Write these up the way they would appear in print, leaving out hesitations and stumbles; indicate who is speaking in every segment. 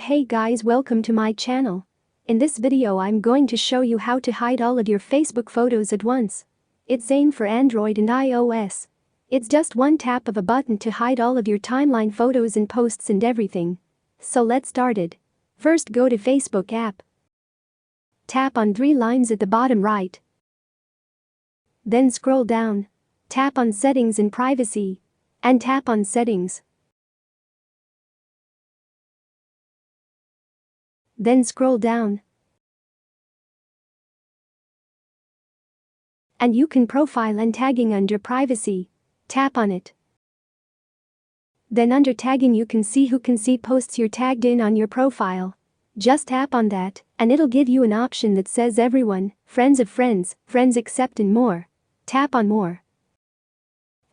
Speaker 1: Hey guys, welcome to my channel. In this video I'm going to show you how to hide all of your Facebook photos at once. It's same for Android and iOS. It's just one tap of a button to hide all of your timeline photos and posts and everything. So let's start it. First go to Facebook app. Tap on 3 lines at the bottom right. Then scroll down. Tap on Settings and Privacy. And tap on Settings. Then scroll down. And you can profile and tagging under Privacy. Tap on it. Then under tagging you can see who can see posts you're tagged in on your profile. Just tap on that, and it'll give you an option that says everyone, friends of friends, friends accept and more. Tap on more.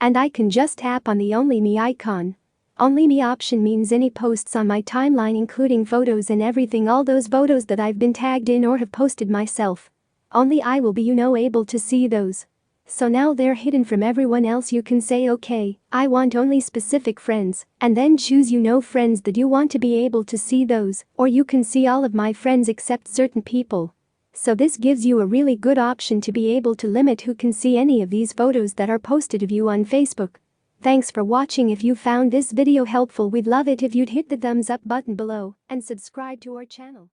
Speaker 1: And I can just tap on the Only Me icon. Only Me option means any posts on my timeline including photos and everything, all those photos that I've been tagged in or have posted myself. Only I will be able to see those. So now they're hidden from everyone else. You can say okay, I want only specific friends, and then choose friends that you want to be able to see those, or you can see all of my friends except certain people. So this gives you a really good option to be able to limit who can see any of these photos that are posted of you on Facebook. Thanks for watching. If you found this video helpful, we'd love it if you'd hit the thumbs up button below and subscribe to our channel.